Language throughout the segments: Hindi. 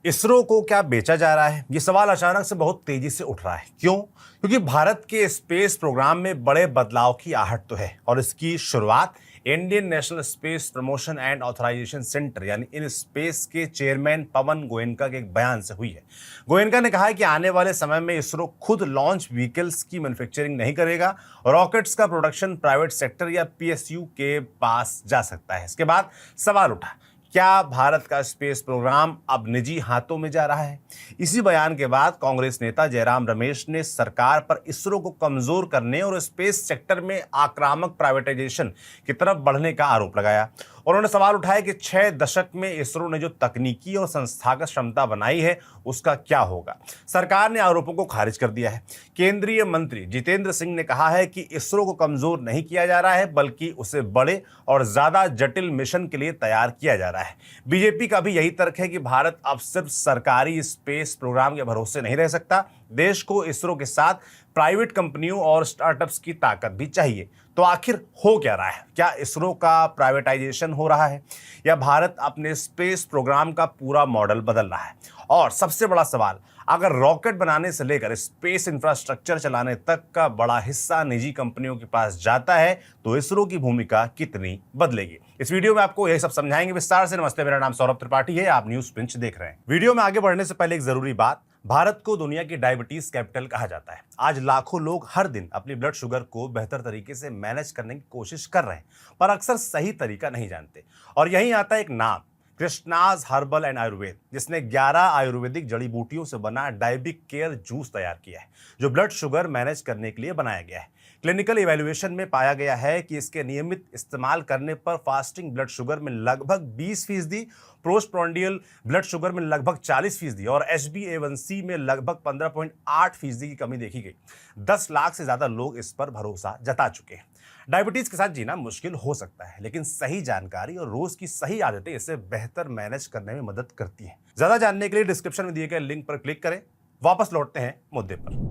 इसरो को क्या बेचा जा रहा है? ये सवाल अचानक से बहुत तेजी से उठ रहा है। क्यों? क्योंकि भारत के स्पेस प्रोग्राम में बड़े बदलाव की आहट तो है और इसकी शुरुआत Indian National Space Promotion and Authorization Centre यानी इन स्पेस के चेयरमैन पवन गोयनका के एक बयान से हुई है। गोयनका ने कहा है कि आने वाले समय में इसरो खुद लॉन्च व्हीकल्स की मैन्युफैक्चरिंग नहीं करेगा, रॉकेट्स का प्रोडक्शन प्राइवेट सेक्टर या पीएसयू के पास जा सकता है। इसके बाद सवाल उठा, क्या भारत का स्पेस प्रोग्राम अब निजी हाथों में जा रहा है? इसी बयान के बाद कांग्रेस नेता जयराम रमेश ने सरकार पर इसरो को कमजोर करने और स्पेस सेक्टर में आक्रामक प्राइवेटाइजेशन की तरफ बढ़ने का आरोप लगाया। उन्होंने सवाल उठाया कि 6 दशक में इसरो ने जो तकनीकी और संस्थागत क्षमता बनाई है उसका क्या होगा। सरकार ने आरोपों को खारिज कर दिया है। केंद्रीय मंत्री जितेंद्र सिंह ने कहा है कि इसरो को कमजोर नहीं किया जा रहा है बल्कि उसे बड़े और ज्यादा जटिल मिशन के लिए तैयार किया जा रहा है। बीजेपी का भी यही तर्क है कि भारत अब सिर्फ सरकारी स्पेस प्रोग्राम के भरोसे नहीं रह सकता, देश को इसरो के साथ प्राइवेट कंपनियों और स्टार्टअप्स की ताकत भी चाहिए। तो आखिर हो क्या रहा है? क्या इसरो का प्राइवेटाइजेशन हो रहा है या भारत अपने स्पेस प्रोग्राम का पूरा मॉडल बदल रहा है? और सबसे बड़ा सवाल, अगर रॉकेट बनाने से लेकर स्पेस इंफ्रास्ट्रक्चर चलाने तक का बड़ा हिस्सा निजी कंपनियों के पास जाता है तो इसरो की भूमिका कितनी बदलेगी? इस वीडियो में आपको यही सब समझाएंगे विस्तार से। नमस्ते, मेरा नाम सौरभ त्रिपाठी है, आप न्यूज पिंच देख रहे हैं। वीडियो में आगे बढ़ने से पहले एक जरूरी बात, भारत को दुनिया की डायबिटीज कैपिटल कहा जाता है। आज लाखों लोग हर दिन अपनी ब्लड शुगर को बेहतर तरीके से मैनेज करने की कोशिश कर रहे हैं, पर अक्सर सही तरीका नहीं जानते। और यहीं आता है एक नाम, कृष्णाज हर्बल एंड आयुर्वेद, जिसने 11 आयुर्वेदिक जड़ी बूटियों से बना डायबिक केयर जूस तैयार किया है, जो ब्लड शुगर मैनेज करने के लिए बनाया गया है। क्लिनिकल इवैल्यूएशन में पाया गया है कि इसके नियमित इस्तेमाल करने पर फास्टिंग ब्लड शुगर में लगभग 20%, पोस्टप्रांडियल ब्लड शुगर में लगभग 40% और HbA1c में लगभग 15.8% की कमी देखी गई। 10 लाख से ज्यादा लोग इस पर भरोसा जता चुके हैं। डायबिटीज के साथ जीना मुश्किल हो सकता है, लेकिन सही जानकारी और रोज की सही आदतें इसे बेहतर मैनेज करने में मदद करती हैं। ज्यादा जानने के लिए डिस्क्रिप्शन में दिए गए लिंक पर क्लिक करें। वापस लौटते हैं मुद्दे पर।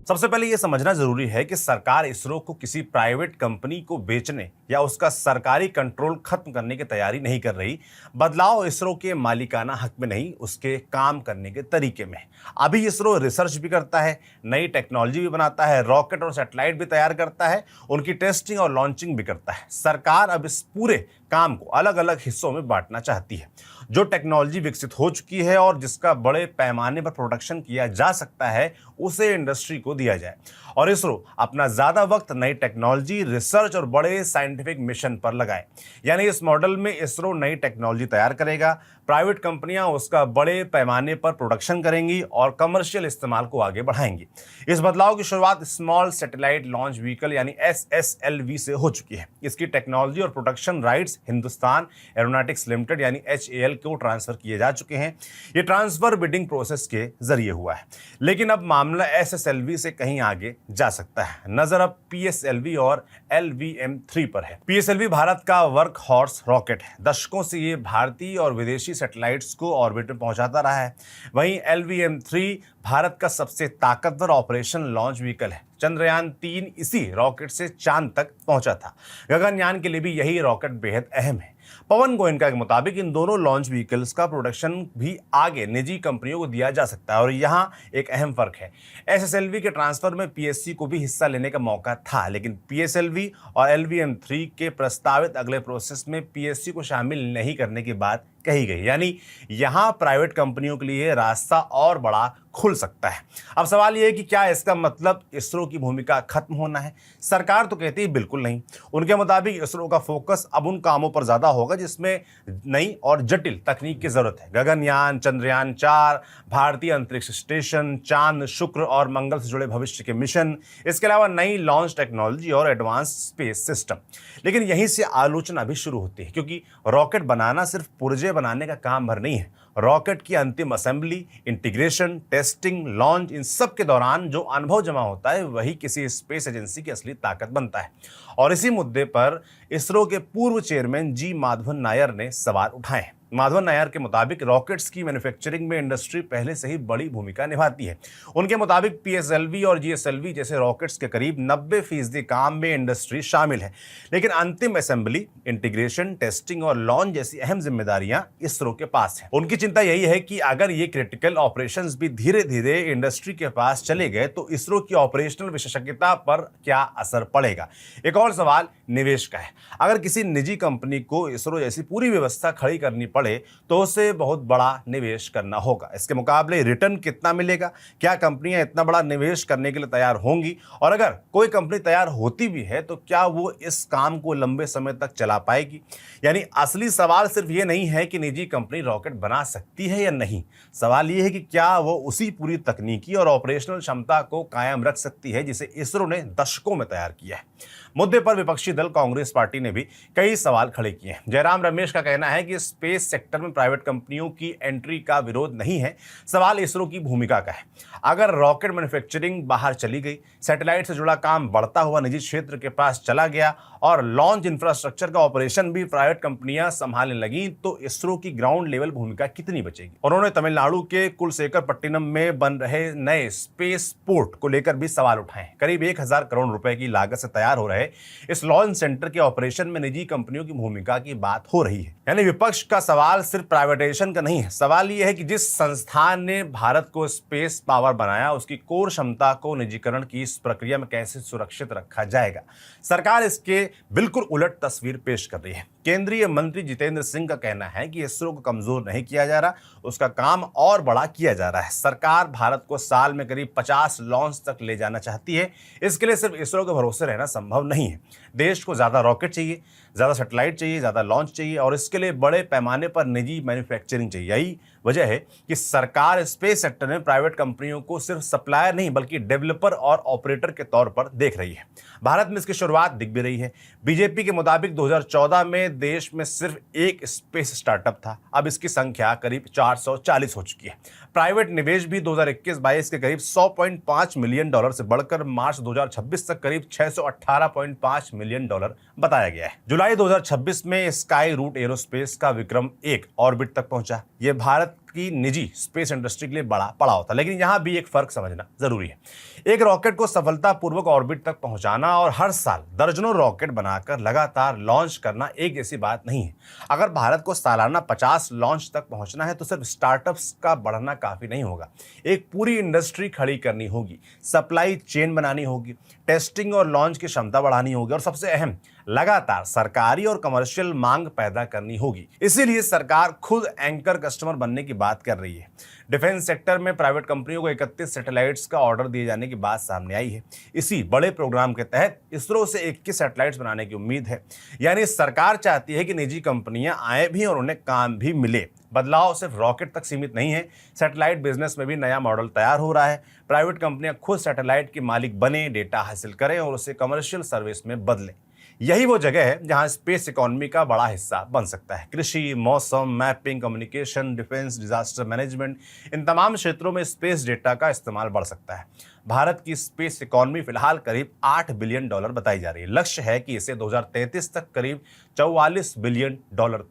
सबसे पहले यह समझना जरूरी है कि सरकार इसरो को किसी प्राइवेट कंपनी को बेचने या उसका सरकारी कंट्रोल खत्म करने की तैयारी नहीं कर रही। बदलाव इसरो के मालिकाना हक में नहीं, उसके काम करने के तरीके में। अभी इसरो रिसर्च भी करता है, नई टेक्नोलॉजी भी बनाता है, रॉकेट और सैटेलाइट भी तैयार करता है, उनकी टेस्टिंग और लॉन्चिंग भी करता है। सरकार अब इस पूरे काम को अलग अलग हिस्सों में बांटना चाहती है। जो टेक्नोलॉजी विकसित हो चुकी है और जिसका बड़े पैमाने पर प्रोडक्शन किया जा सकता है उसे इंडस्ट्री को दिया जाए, और इसरो अपना ज्यादा वक्त नई टेक्नोलॉजी, रिसर्च और बड़े साइंटिफिक मिशन पर लगाए। यानी इस मॉडल में इसरो नई टेक्नोलॉजी तैयार करेगा, प्राइवेट कंपनियां उसका बड़े पैमाने पर प्रोडक्शन करेंगी और कमर्शियल इस्तेमाल को आगे बढ़ाएंगी। इस बदलाव की शुरुआत स्मॉल सैटेलाइट लॉन्च व्हीकल यानी SSLV से हो चुकी है। इसकी टेक्नोलॉजी और production rights Hindustan aeronautics limited यानी HAL को ट्रांसफर किए जा चुके हैं। ये ट्रांसफर बिडिंग प्रोसेस के जरिए हुआ है, लेकिन अब मामला SSLV से कहीं आगे जा सकता है। नजर अब PSLV और LVM-3 पर है। PSLV भारत का वर्क हॉर्स रॉकेट है। दशकों से ये भारतीय और विदेशी सैटेलाइट्स को ऑर्बिट में पहुंचाता रहा है। वहीं LVM-3 भारत का सबसे ताकतवर ऑपरेशन लॉन्च व्हीकल है। चंद्रयान-3 इसी रॉकेट से चांद तक पहुंचा था। गगनयान के लिए भी यही रॉकेट बेहद अहम है। पवन गोयनका के मुताबिक इन दोनों लॉन्च व्हीकल्स का प्रोडक्शन भी आगे निजी कंपनियों को दिया जा सकता है, और यहाँ एक अहम फर्क है। SSLV के ट्रांसफर में PSC को भी हिस्सा लेने का मौका था, लेकिन PSLV और LVM-3 के प्रस्तावित अगले प्रोसेस में PSC को शामिल नहीं करने की बात कही गई। यानी यहां प्राइवेट कंपनियों के लिए रास्ता और बड़ा खुल सकता है। अब सवाल यह है कि क्या इसका मतलब इसरो की भूमिका खत्म होना है? सरकार तो कहती है बिल्कुल नहीं। उनके मुताबिक इसरो का फोकस अब उन कामों पर ज्यादा होगा जिसमें नई और जटिल तकनीक की जरूरत है। गगनयान, चंद्रयान-4, भारतीय अंतरिक्ष स्टेशन, चांद, शुक्र और मंगल से जुड़े भविष्य के मिशन, इसके अलावा नई लॉन्च टेक्नोलॉजी और एडवांस स्पेस सिस्टम। लेकिन यहीं से आलोचना भी शुरू होती है, क्योंकि रॉकेट बनाना सिर्फ पुर्जे बनाने का काम भर नहीं है। रॉकेट की अंतिम असेंबली, इंटीग्रेशन, टेस्टिंग, लॉन्च, इन सब के दौरान जो अनुभव जमा होता है वही किसी स्पेस एजेंसी की असली ताकत बनता है। और इसी मुद्दे पर इसरो के पूर्व चेयरमैन जी माधवन नायर ने सवाल उठाए। माधवन नायर के मुताबिक रॉकेट्स की मैन्युफैक्चरिंग में इंडस्ट्री पहले से ही बड़ी भूमिका निभाती है। उनके मुताबिक पीएसएलवी और जीएसएलवी जैसे रॉकेट्स के करीब 90% काम में इंडस्ट्री शामिल है, लेकिन अंतिम असेंबली, इंटीग्रेशन, टेस्टिंग और लॉन्च जैसी अहम जिम्मेदारियां इसरो के पास है। उनकी चिंता यही है कि अगर ये क्रिटिकल ऑपरेशंस भी धीरे धीरे इंडस्ट्री के पास चले गए तो इसरो की ऑपरेशनल विशेषज्ञता पर क्या असर पड़ेगा। एक और सवाल निवेश का है। अगर किसी निजी कंपनी को इसरो जैसी पूरी व्यवस्था खड़ी करनी पड़े तो उसे बहुत बड़ा निवेश करना होगा। इसके मुकाबले रिटर्न कितना मिलेगा? क्या कंपनियां इतना बड़ा निवेश करने के लिए तैयार होंगी? और अगर कोई कंपनी तैयार होती भी है तो क्या वो इस काम को लंबे समय तक चला पाएगी? यानी असली सवाल सिर्फ ये नहीं है कि निजी कंपनी रॉकेट बना सकती है या नहीं, सवाल ये है कि क्या वो उसी पूरी तकनीकी और ऑपरेशनल क्षमता को कायम रख सकती है जिसे इसरो ने दशकों में तैयार किया है। मुद्दे पर विपक्षी दल कांग्रेस पार्टी ने भी कई सवाल खड़े किए हैं। जयराम रमेश का कहना है कि स्पेस सेक्टर में प्राइवेट कंपनियों की एंट्री का विरोध नहीं है, सवाल इसरो की भूमिका का है। अगर रॉकेट मैन्युफैक्चरिंग बाहर चली गई, सैटेलाइट से जुड़ा काम बढ़ता हुआ निजी क्षेत्र के पास चला गया और लॉन्च इंफ्रास्ट्रक्चर का ऑपरेशन भी प्राइवेट कंपनियां संभालने लगी, तो इसरो की ग्राउंड लेवल भूमिका कितनी बचेगी? उन्होंने तमिलनाडु के कुलशेखरपट्टिनम में बन रहे नए स्पेस पोर्ट को लेकर भी सवाल उठाए। करीब 1000 करोड़ रुपए की लागत से तैयार हो रहे इस लॉन्च सेंटर के ऑपरेशन में निजी कंपनियों की भूमिका की बात हो रही है। यानी विपक्ष का सवाल सिर्फ प्राइवेटाइजेशन का नहीं है, सवाल यह है कि जिस संस्थान ने भारत को स्पेस पावर बनाया उसकी कोर क्षमता को निजीकरण की इस प्रक्रिया में कैसे सुरक्षित रखा जाएगा। सरकार इसके बिल्कुल उलट तस्वीर पेश कर रही है। केंद्रीय मंत्री जितेंद्र सिंह का कहना है कि इसरो को कमजोर नहीं किया जा रहा, उसका काम और बड़ा किया जा रहा है। सरकार भारत को साल में करीब 50 लॉन्च तक ले जाना चाहती है। इसके लिए सिर्फ इसरो के भरोसे रहना संभव नहीं है। देश को ज्यादा रॉकेट चाहिए, ज्यादा सैटेलाइट चाहिए, ज्यादा लॉन्च चाहिए और इसके लिए बड़े पैमाने पर निजी मैन्युफैक्चरिंग चाहिए। यही वजह है कि सरकार स्पेस सेक्टर में प्राइवेट कंपनियों को सिर्फ सप्लायर नहीं बल्कि डेवलपर और ऑपरेटर के तौर पर देख रही है। भारत में इसकी शुरुआत दिख भी रही है। बीजेपी के मुताबिक 2014 में देश में सिर्फ एक स्पेस स्टार्टअप था, अब इसकी संख्या करीब 440 हो चुकी है। प्राइवेट निवेश भी 2021-22 के करीब $100.5 मिलियन से बढ़कर मार्च 2026 तक करीब $618.5 मिलियन बताया गया है। जुलाई 2026 में स्काई रूट एरोस्पेस का विक्रम 1 ऑर्बिट तक पहुंचा। यह भारत की निजी स्पेस इंडस्ट्री के लिए बड़ा पड़ाव था, लेकिन यहां भी एक फर्क समझना जरूरी है। एक रॉकेट को सफलतापूर्वक ऑर्बिट तक पहुंचाना और हर साल दर्जनों रॉकेट बनाकर लगातार लॉन्च करना एक जैसी बात नहीं है। अगर भारत को सालाना 50 लॉन्च तक पहुंचना है तो सिर्फ स्टार्टअप्स का बढ़ना काफी नहीं होगा, एक पूरी इंडस्ट्री खड़ी करनी होगी, सप्लाई चेन बनानी होगी, टेस्टिंग और लॉन्च की क्षमता बढ़ानी होगी और सबसे अहम, लगातार सरकारी और कमर्शियल मांग पैदा करनी होगी। इसीलिए सरकार खुद एंकर कस्टमर बनने की बात कर रही है। डिफेंस सेक्टर में प्राइवेट कंपनियों को 31 सैटेलाइट्स का ऑर्डर दिए जाने की बात सामने आई है। इसी बड़े प्रोग्राम के तहत इसरो से 21 सैटेलाइट्स बनाने की उम्मीद है। यानी सरकार चाहती है कि निजी कंपनियां आए भी और उन्हें काम भी मिले। बदलाव सिर्फ रॉकेट तक सीमित नहीं है, सैटेलाइट बिजनेस में भी नया मॉडल तैयार हो रहा है। प्राइवेट कंपनियां खुद सैटेलाइट के मालिक बने, डेटा हासिल करें और उसे कमर्शियल सर्विस में बदलें। यही वो जगह है जहां स्पेस इकोनॉमी का बड़ा हिस्सा बन सकता है। कृषि, मौसम, mapping, communication, defence, disaster management, इन तमाम क्षेत्रों में स्पेस डेटा का इस्तेमाल बढ़ सकता है। भारत की स्पेस इकोनॉमी फिलहाल करीब $8 बिलियन बताई जा रही है। लक्ष्य है कि इसे 2033 तक करीब $44 बिलियन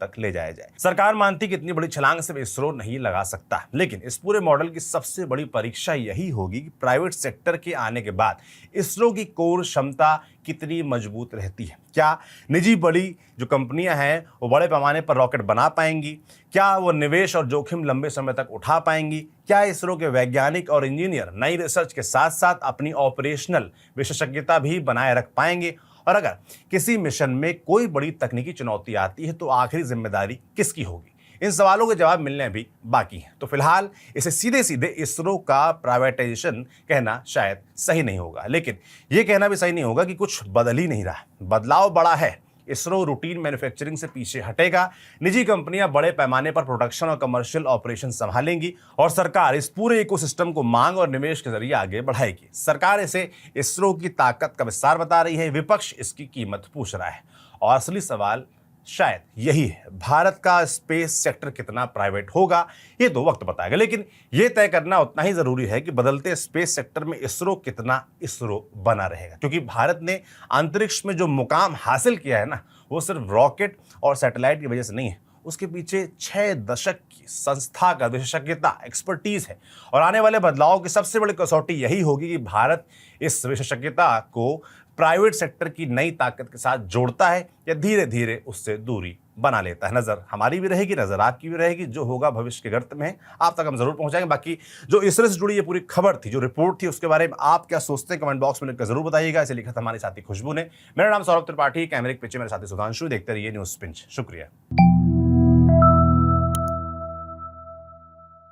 तक ले जाया जाए। सरकार मानती कि इतनी बड़ी छलांग सिर्फ इसरो नहीं लगा सकता, लेकिन इस पूरे मॉडल की सबसे बड़ी परीक्षा यही होगी कि प्राइवेट सेक्टर के आने के बाद इसरो की कोर क्षमता कितनी मजबूत रहती है। क्या निजी बड़ी जो कंपनियां हैं वो बड़े पैमाने पर रॉकेट बना पाएंगी? क्या वो निवेश और जोखिम लंबे समय तक उठा पाएंगी? क्या इसरो के वैज्ञानिक और इंजीनियर नई रिसर्च के साथ साथ अपनी ऑपरेशनल विशेषज्ञता भी बनाए रख पाएंगे? और अगर किसी मिशन में कोई बड़ी तकनीकी चुनौती आती है तो आखिरी जिम्मेदारी किसकी होगी? इन सवालों के जवाब मिलने भी बाकी हैं। तो फिलहाल इसे सीधे सीधे इसरो का प्राइवेटाइजेशन कहना शायद सही नहीं होगा, लेकिन यह कहना भी सही नहीं होगा कि कुछ बदल ही नहीं रहा। बदलाव बड़ा है। इसरो रूटीन मैन्युफैक्चरिंग से पीछे हटेगा, निजी कंपनियां बड़े पैमाने पर प्रोडक्शन और कमर्शियल ऑपरेशन संभालेंगी और सरकार इस पूरे इकोसिस्टम को मांग और निवेश के जरिए आगे बढ़ाएगी। सरकार इसे इसरो की ताकत का विस्तार बता रही है, विपक्ष इसकी कीमत पूछ रहा है और असली सवाल शायद यही है, भारत का स्पेस सेक्टर कितना प्राइवेट होगा ये तो वक्त बताएगा, लेकिन यह तय करना उतना ही जरूरी है कि बदलते स्पेस सेक्टर में इसरो कितना इसरो बना रहेगा। क्योंकि भारत ने अंतरिक्ष में जो मुकाम हासिल किया है ना, वो सिर्फ रॉकेट और सैटेलाइट की वजह से नहीं है, उसके पीछे 6 दशक की संस्थागत विशेषज्ञता एक्सपर्टीज है और आने वाले बदलाव की सबसे बड़ी कसौटी यही होगी कि भारत इस विशेषज्ञता को प्राइवेट सेक्टर की नई ताकत के साथ जोड़ता है या धीरे धीरे उससे दूरी बना लेता है। नजर हमारी भी रहेगी, नजर आपकी भी रहेगी, जो होगा भविष्य के गर्त में आप तक हम जरूर पहुंचाएंगे। बाकी जो इसरो से जुड़ी ये पूरी खबर थी, जो रिपोर्ट थी, उसके बारे में आप क्या सोचते हैं कमेंट बॉक्स में लिखकर जरूर बताइएगा। इसे लिखा था हमारे साथी खुशबू ने। मेरा नाम सौरभ त्रिपाठी, कैमरे के पीछे मेरे साथी सुधांशु। देखते रहिए न्यूज़ पिंच। शुक्रिया।